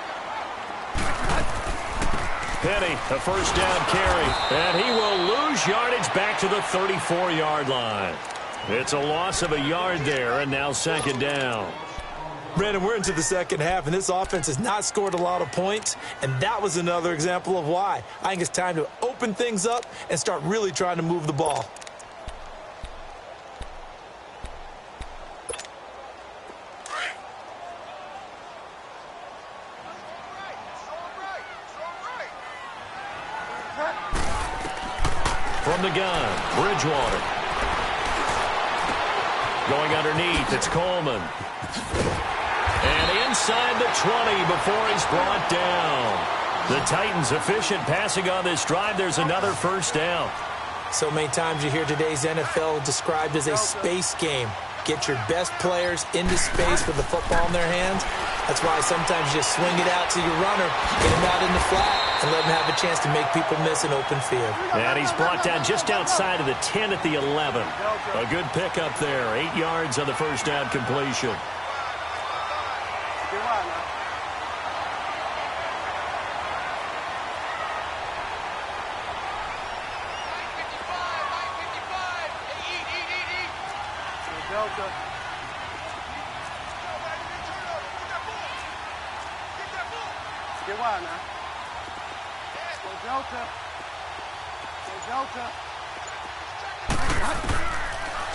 Penny, a 1st down carry. And he will lose yardage back to the 34-yard line. It's a loss of a yard there, and now 2nd down.
Brandon, we're into the second half, and this offense has not scored a lot of points, and that was another example of why. I think it's time to open things up and start really trying to move the ball.
From the gun, Bridgewater. Going underneath, it's Coleman. And inside the 20 before he's brought down. The Titans efficient passing on this drive. There's another 1st down.
So many times you hear today's NFL described as a space game. Get your best players into space with the football in their hands. That's why sometimes you just swing it out to your runner, get him out in the flat, and let him have a chance to make people miss an open field.
And he's brought down just outside of the 10 at the 11. A good pickup there. 8 yards on the 1st down completion.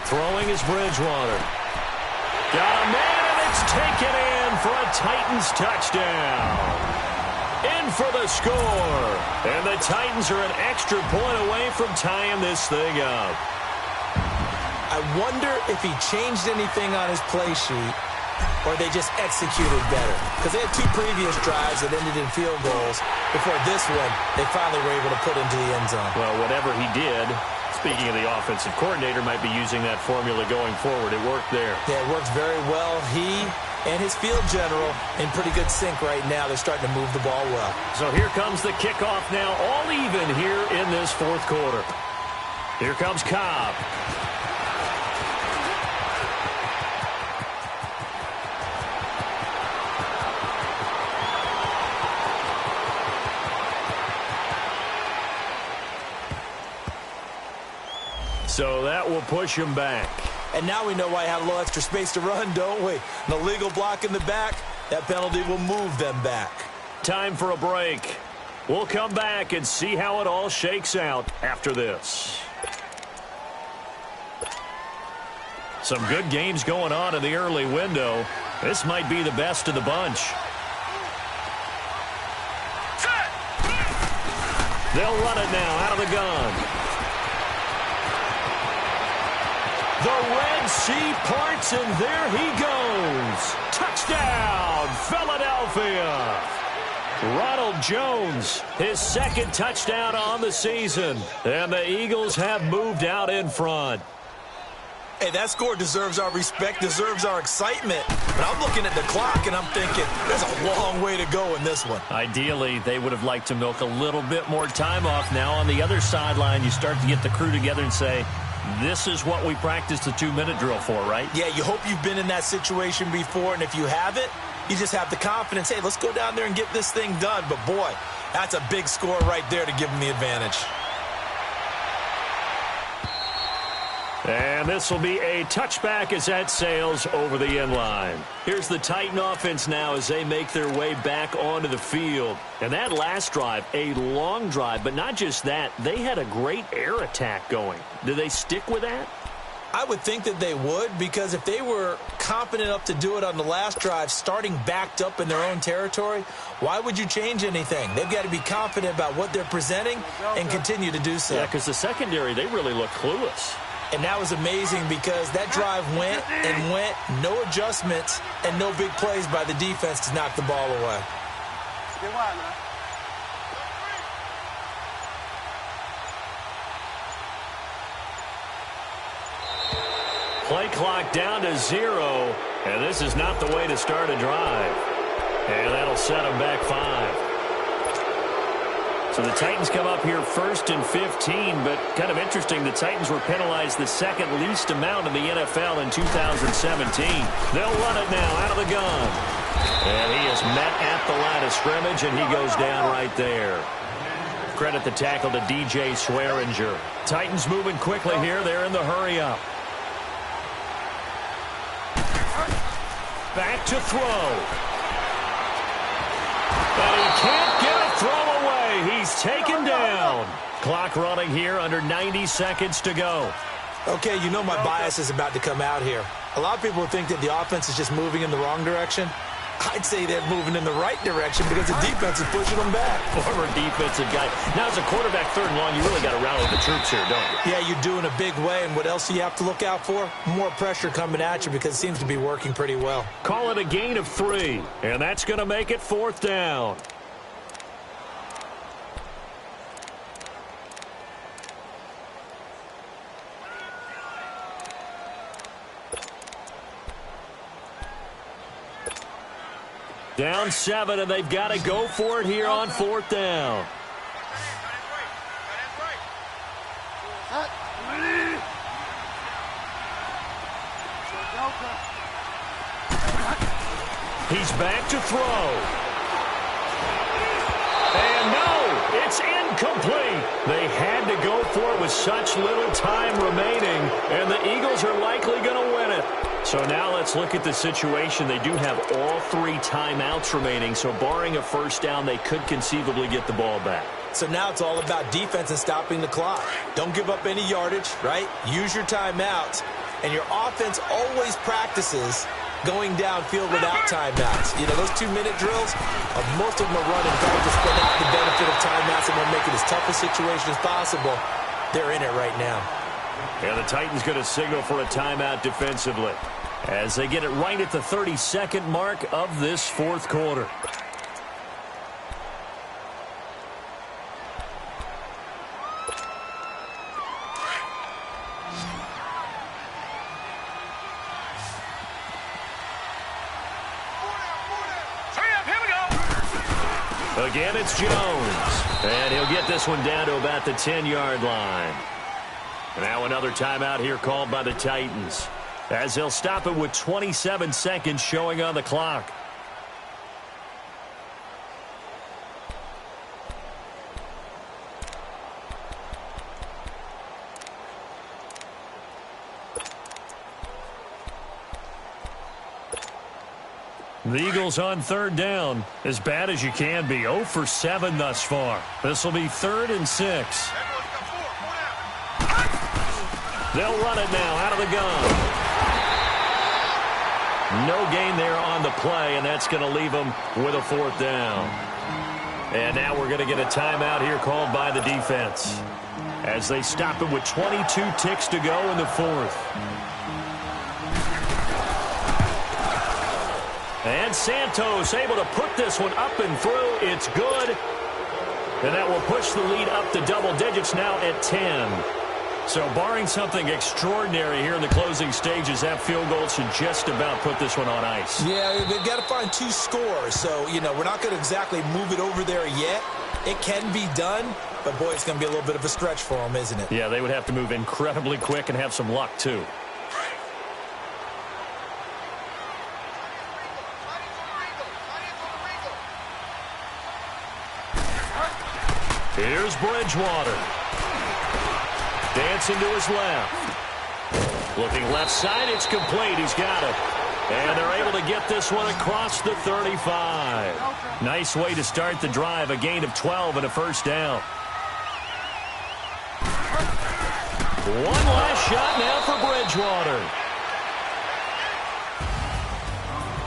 Throwing is Bridgewater. Got a man, and it's taken in for a Titans touchdown. In for the score. And the Titans are an extra point away from tying this thing up.
I wonder if he changed anything on his play sheet or they just executed better. Because they had 2 previous drives that ended in field goals. Before this one, they finally were able to put into the end zone.
Well, whatever he did, speaking of the offensive coordinator, might be using that formula going forward. It worked there.
Yeah, it worked very well. He and his field general in pretty good sync right now. They're starting to move the ball well.
So here comes the kickoff now, all even here in this fourth quarter. Here comes Cobb. So that will push him back.
And now we know why I have a little extra space to run, don't we? An illegal block in the back, that penalty will move them back.
Time for a break. We'll come back and see how it all shakes out after this. Some good games going on in the early window. This might be the best of the bunch. They'll run it now out of the gun. The Red Sea parts, and there he goes. Touchdown, Philadelphia. Ronald Jones, his second touchdown on the season. And the Eagles have moved out in front.
Hey, that score deserves our respect, deserves our excitement. But I'm looking at the clock, and I'm thinking, there's a long way to go in this one.
Ideally, they would have liked to milk a little bit more time off. Now on the other sideline, you start to get the crew together and say, this is what we practiced the 2-minute drill for, right?
Yeah, you hope you've been in that situation before, and if you haven't, you just have the confidence, hey, let's go down there and get this thing done. But, boy, that's a big score right there to give them the advantage.
And this will be a touchback as that sails over the end line. Here's the Titan offense now as they make their way back onto the field. And that last drive, a long drive, but not just that, they had a great air attack going. Do they stick with that?
I would think that they would, because if they were confident enough to do it on the last drive, starting backed up in their own territory, why would you change anything? They've got to be confident about what they're presenting and continue to do so.
Yeah, because the secondary, they really look clueless.
And that was amazing because that drive went and went, no adjustments, and no big plays by the defense to knock the ball away.
Play clock down to 0, and this is not the way to start a drive. And that'll set them back 5. So the Titans come up here 1st and 15, but kind of interesting, the Titans were penalized the second least amount in the NFL in 2017. They'll run it now out of the gun. And he is met at the line of scrimmage, and he goes down right there. Credit the tackle to DJ Swearinger. Titans moving quickly here. They're in the hurry-up. Back to throw. And he can't get a throw away. He's taken down. Clock running here, under 90 seconds to go.
Okay, you know my bias is about to come out here. A lot of people think that the offense is just moving in the wrong direction. I'd say they're moving in the right direction because the defense is pushing them back.
Former defensive guy. Now, as a quarterback 3rd and long, you really got to rally the troops here, don't you?
Yeah, you do in a big way. And what else do you have to look out for? More pressure coming at you because it seems to be working pretty well.
Call it a gain of 3, and that's going to make it 4th down. Down 7, and they've got to go for it here on 4th down. He's back to throw. And no, it's incomplete. They had to go for it with such little time remaining, and the Eagles are likely going to win it. So now let's look at the situation. They do have all 3 timeouts remaining, so barring a 1st down, they could conceivably get the ball back.
So now it's all about defense and stopping the clock. Don't give up any yardage, right? Use your timeouts. And your offense always practices going downfield without timeouts. You know, those 2-minute drills, most of them are running practice without the benefit of timeouts, and will make it as tough a situation as possible. They're in it right now.
And the Titans going to signal for a timeout defensively as they get it right at the 32nd mark of this 4th quarter. Again, it's Jones. And he'll get this one down to about the 10-yard line. Now another timeout here called by the Titans, as they'll stop it with 27 seconds showing on the clock. The Eagles on third down, as bad as you can be. 0 for 7 thus far. This will be 3rd and 6. They'll run it now out of the gun. No gain there on the play, and that's going to leave them with a 4th down. And now we're going to get a timeout here called by the defense, as they stop it with 22 ticks to go in the 4th. And Santos able to put this one up and through. It's good. And that will push the lead up to double digits now at 10. So barring something extraordinary here in the closing stages, that field goal should just about put this one on ice.
Yeah, they've got to find 2 scores. So, we're not going to exactly move it over there yet. It can be done, but, boy, it's going to be a little bit of a stretch for them, isn't it?
Yeah, they would have to move incredibly quick and have some luck, too. Here's Bridgewater. Dancing to his left. Looking left side, it's complete. He's got it. And they're able to get this one across the 35. Nice way to start the drive. A gain of 12 and a 1st down. One last shot now for Bridgewater.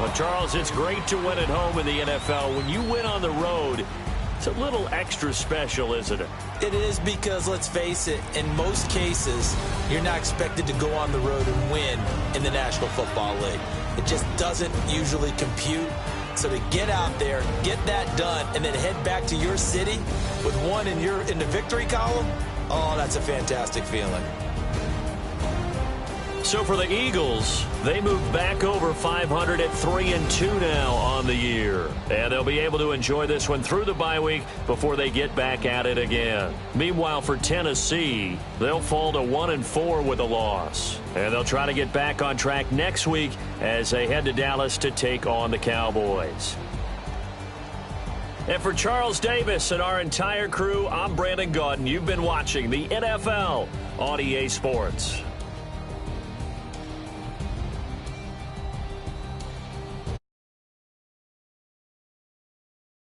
Well, Charles, it's great to win at home in the NFL. When you win on the road, it's a little extra special, isn't it?
It is, because, let's face it, in most cases, you're not expected to go on the road and win in the National Football League. It just doesn't usually compute. So to get out there, get that done, and then head back to your city with one in the victory column, oh, that's a fantastic feeling.
So for the Eagles, they move back over 500 at 3-2 now on the year. And they'll be able to enjoy this one through the bye week before they get back at it again. Meanwhile, for Tennessee, they'll fall to 1-4 with a loss. And they'll try to get back on track next week as they head to Dallas to take on the Cowboys. And for Charles Davis and our entire crew, I'm Brandon Gaudin. You've been watching the NFL on EA Sports.